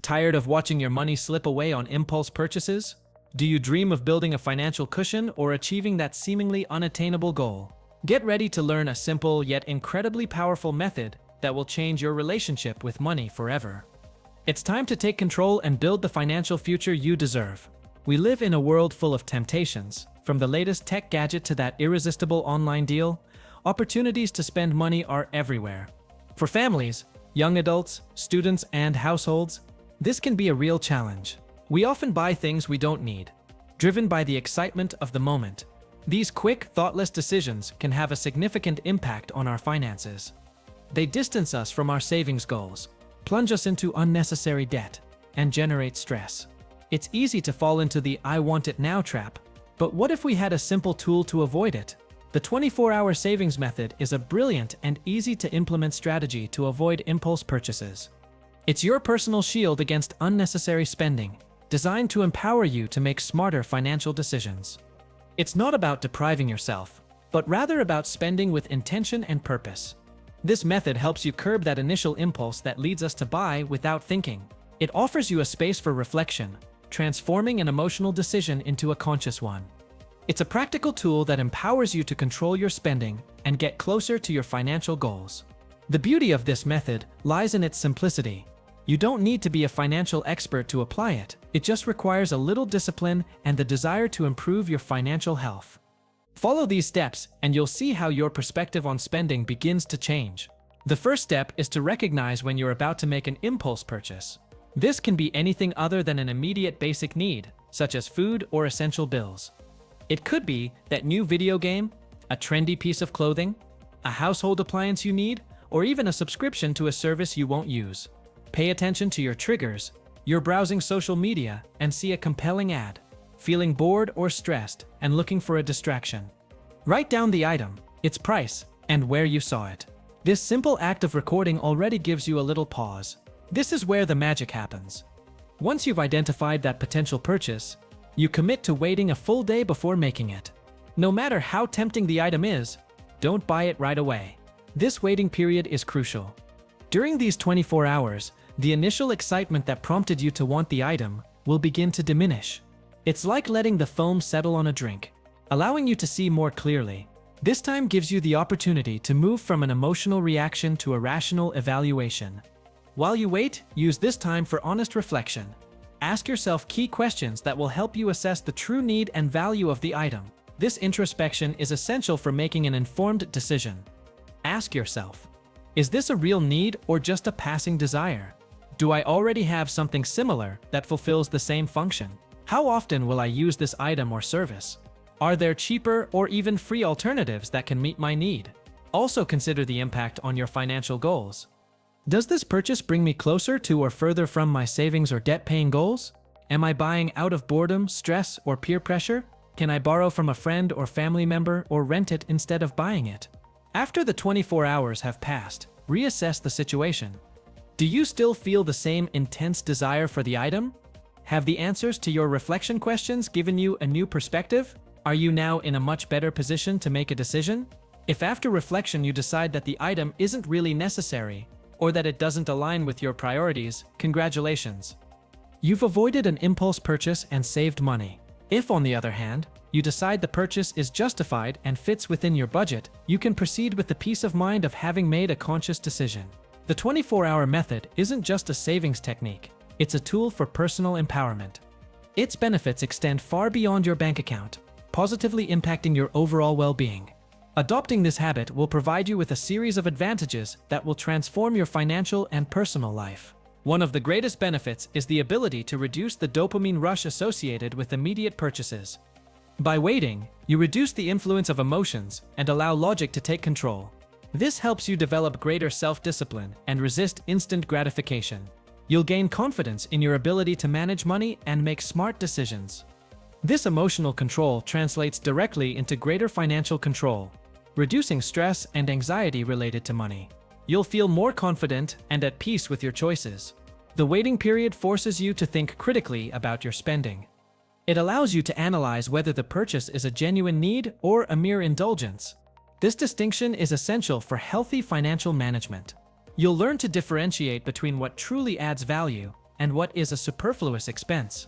Tired of watching your money slip away on impulse purchases? Do you dream of building a financial cushion or achieving that seemingly unattainable goal? Get ready to learn a simple yet incredibly powerful method that will change your relationship with money forever. It's time to take control and build the financial future you deserve. We live in a world full of temptations. From the latest tech gadget to that irresistible online deal, opportunities to spend money are everywhere. For families, young adults, students, and households, this can be a real challenge. We often buy things we don't need, driven by the excitement of the moment. These quick, thoughtless decisions can have a significant impact on our finances. They distance us from our savings goals, plunge us into unnecessary debt, and generate stress. It's easy to fall into the "I want it now" trap, but what if we had a simple tool to avoid it? The 24-hour savings method is a brilliant and easy-to-implement strategy to avoid impulse purchases. It's your personal shield against unnecessary spending, designed to empower you to make smarter financial decisions. It's not about depriving yourself, but rather about spending with intention and purpose. This method helps you curb that initial impulse that leads us to buy without thinking. It offers you a space for reflection, transforming an emotional decision into a conscious one. It's a practical tool that empowers you to control your spending and get closer to your financial goals. The beauty of this method lies in its simplicity. You don't need to be a financial expert to apply it. It just requires a little discipline and the desire to improve your financial health. Follow these steps and you'll see how your perspective on spending begins to change. The first step is to recognize when you're about to make an impulse purchase. This can be anything other than an immediate basic need, such as food or essential bills. It could be that new video game, a trendy piece of clothing, a household appliance you need, or even a subscription to a service you won't use. Pay attention to your triggers. You're browsing social media and see a compelling ad, feeling bored or stressed and looking for a distraction. Write down the item, its price, and where you saw it. This simple act of recording already gives you a little pause. This is where the magic happens. Once you've identified that potential purchase, you commit to waiting a full day before making it. No matter how tempting the item is, don't buy it right away. This waiting period is crucial. During these 24 hours, the initial excitement that prompted you to want the item will begin to diminish. It's like letting the foam settle on a drink, allowing you to see more clearly. This time gives you the opportunity to move from an emotional reaction to a rational evaluation. While you wait, use this time for honest reflection. Ask yourself key questions that will help you assess the true need and value of the item. This introspection is essential for making an informed decision. Ask yourself, is this a real need or just a passing desire? Do I already have something similar that fulfills the same function? How often will I use this item or service? Are there cheaper or even free alternatives that can meet my need? Also consider the impact on your financial goals. Does this purchase bring me closer to or further from my savings or debt-paying goals? Am I buying out of boredom, stress, or peer pressure? Can I borrow from a friend or family member or rent it instead of buying it? After the 24 hours have passed, reassess the situation. Do you still feel the same intense desire for the item? Have the answers to your reflection questions given you a new perspective? Are you now in a much better position to make a decision? If after reflection you decide that the item isn't really necessary, or that it doesn't align with your priorities, congratulations. You've avoided an impulse purchase and saved money. If, on the other hand, you decide the purchase is justified and fits within your budget, you can proceed with the peace of mind of having made a conscious decision. The 24-hour method isn't just a savings technique, it's a tool for personal empowerment. Its benefits extend far beyond your bank account, positively impacting your overall well-being. Adopting this habit will provide you with a series of advantages that will transform your financial and personal life. One of the greatest benefits is the ability to reduce the dopamine rush associated with immediate purchases. By waiting, you reduce the influence of emotions and allow logic to take control. This helps you develop greater self-discipline and resist instant gratification. You'll gain confidence in your ability to manage money and make smart decisions. This emotional control translates directly into greater financial control, reducing stress and anxiety related to money. You'll feel more confident and at peace with your choices. The waiting period forces you to think critically about your spending. It allows you to analyze whether the purchase is a genuine need or a mere indulgence. This distinction is essential for healthy financial management. You'll learn to differentiate between what truly adds value and what is a superfluous expense.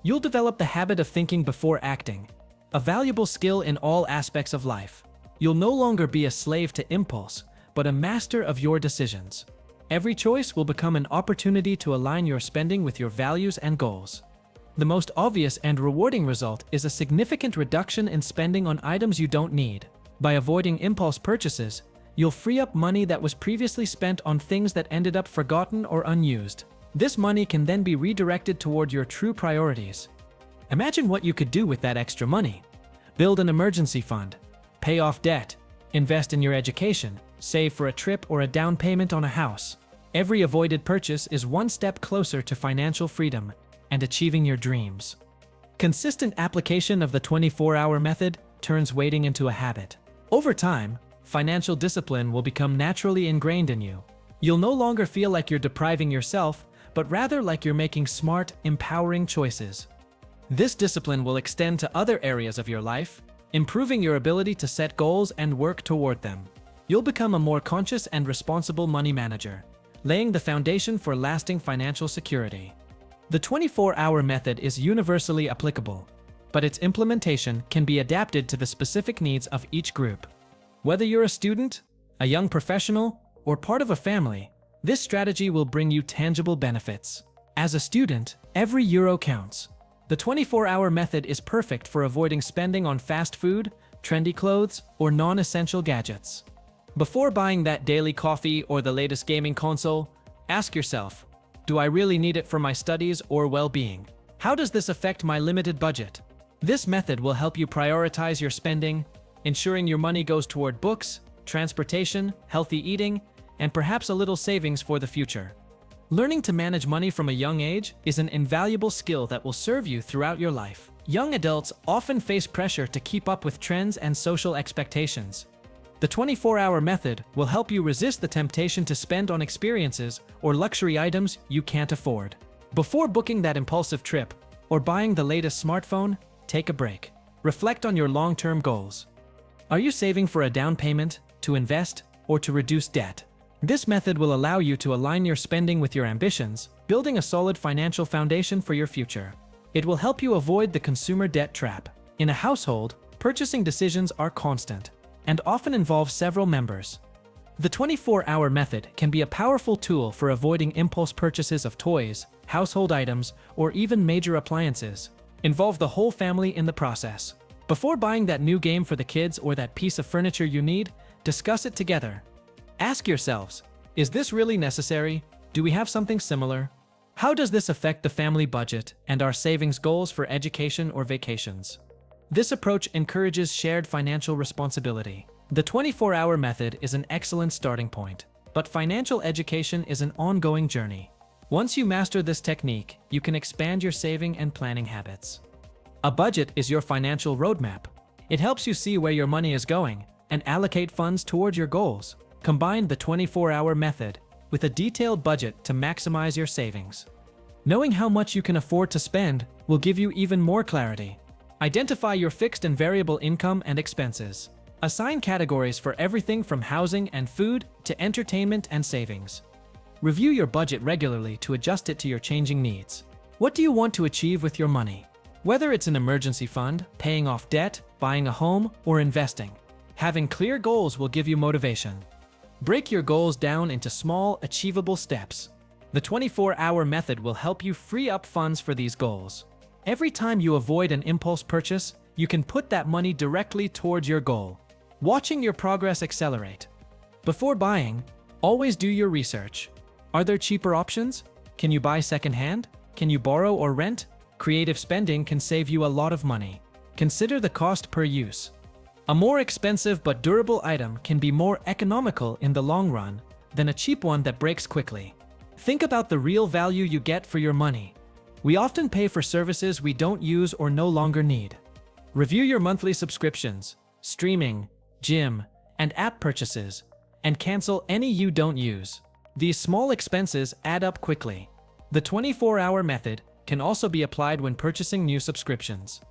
You'll develop the habit of thinking before acting, a valuable skill in all aspects of life. You'll no longer be a slave to impulse, but a master of your decisions. Every choice will become an opportunity to align your spending with your values and goals. The most obvious and rewarding result is a significant reduction in spending on items you don't need. By avoiding impulse purchases, you'll free up money that was previously spent on things that ended up forgotten or unused. This money can then be redirected toward your true priorities. Imagine what you could do with that extra money. Build an emergency fund, pay off debt, invest in your education, save for a trip or a down payment on a house. Every avoided purchase is one step closer to financial freedom and achieving your dreams. Consistent application of the 24-hour method turns waiting into a habit. Over time, financial discipline will become naturally ingrained in you. You'll no longer feel like you're depriving yourself, but rather like you're making smart, empowering choices. This discipline will extend to other areas of your life, improving your ability to set goals and work toward them. You'll become a more conscious and responsible money manager, laying the foundation for lasting financial security. The 24-hour method is universally applicable, but its implementation can be adapted to the specific needs of each group. Whether you're a student, a young professional, or part of a family, this strategy will bring you tangible benefits. As a student, every euro counts. The 24-hour method is perfect for avoiding spending on fast food, trendy clothes, or non-essential gadgets. Before buying that daily coffee or the latest gaming console, ask yourself, do I really need it for my studies or well-being? How does this affect my limited budget? This method will help you prioritize your spending, ensuring your money goes toward books, transportation, healthy eating, and perhaps a little savings for the future. Learning to manage money from a young age is an invaluable skill that will serve you throughout your life. Young adults often face pressure to keep up with trends and social expectations. The 24-hour method will help you resist the temptation to spend on experiences or luxury items you can't afford. Before booking that impulsive trip or buying the latest smartphone, take a break. Reflect on your long-term goals. Are you saving for a down payment, to invest, or to reduce debt? This method will allow you to align your spending with your ambitions, building a solid financial foundation for your future. It will help you avoid the consumer debt trap. In a household, purchasing decisions are constant and often involve several members. The 24-hour method can be a powerful tool for avoiding impulse purchases of toys, household items, or even major appliances. Involve the whole family in the process. Before buying that new game for the kids or that piece of furniture you need, discuss it together. Ask yourselves, is this really necessary? Do we have something similar? How does this affect the family budget and our savings goals for education or vacations? This approach encourages shared financial responsibility. The 24-hour method is an excellent starting point, but financial education is an ongoing journey. Once you master this technique, you can expand your saving and planning habits. A budget is your financial roadmap. It helps you see where your money is going and allocate funds toward your goals. Combine the 24-hour method with a detailed budget to maximize your savings. Knowing how much you can afford to spend will give you even more clarity. Identify your fixed and variable income and expenses. Assign categories for everything from housing and food to entertainment and savings. Review your budget regularly to adjust it to your changing needs. What do you want to achieve with your money? Whether it's an emergency fund, paying off debt, buying a home, or investing, having clear goals will give you motivation. Break your goals down into small, achievable steps. The 24-hour method will help you free up funds for these goals. Every time you avoid an impulse purchase, you can put that money directly towards your goal, watching your progress accelerate. Before buying, always do your research. Are there cheaper options? Can you buy secondhand? Can you borrow or rent? Creative spending can save you a lot of money. Consider the cost per use. A more expensive but durable item can be more economical in the long run than a cheap one that breaks quickly. Think about the real value you get for your money. We often pay for services we don't use or no longer need. Review your monthly subscriptions, streaming, gym, and app purchases, and cancel any you don't use. These small expenses add up quickly. The 24-hour method can also be applied when purchasing new subscriptions.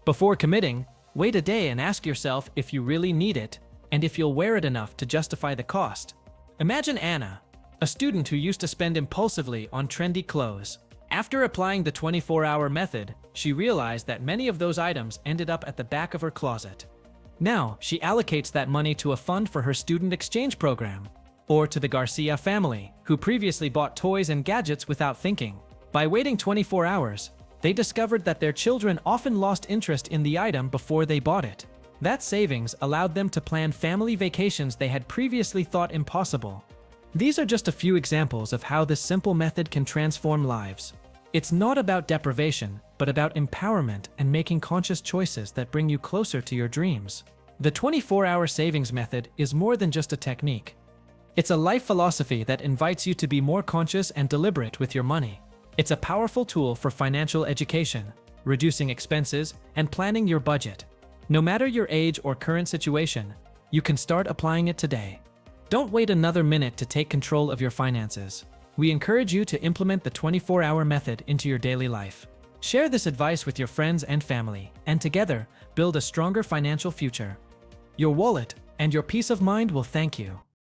Before committing, wait a day and ask yourself if you really need it and if you'll wear it enough to justify the cost. Imagine Anna, a student who used to spend impulsively on trendy clothes. After applying the 24-hour method, she realized that many of those items ended up at the back of her closet. Now, she allocates that money to a fund for her student exchange program, or to the Garcia family, who previously bought toys and gadgets without thinking. By waiting 24 hours, they discovered that their children often lost interest in the item before they bought it. That savings allowed them to plan family vacations they had previously thought impossible. These are just a few examples of how this simple method can transform lives. It's not about deprivation, but about empowerment and making conscious choices that bring you closer to your dreams. The 24-hour savings method is more than just a technique. It's a life philosophy that invites you to be more conscious and deliberate with your money. It's a powerful tool for financial education, reducing expenses, and planning your budget. No matter your age or current situation, you can start applying it today. Don't wait another minute to take control of your finances. We encourage you to implement the 24-hour method into your daily life. Share this advice with your friends and family, and together, build a stronger financial future. Your wallet and your peace of mind will thank you.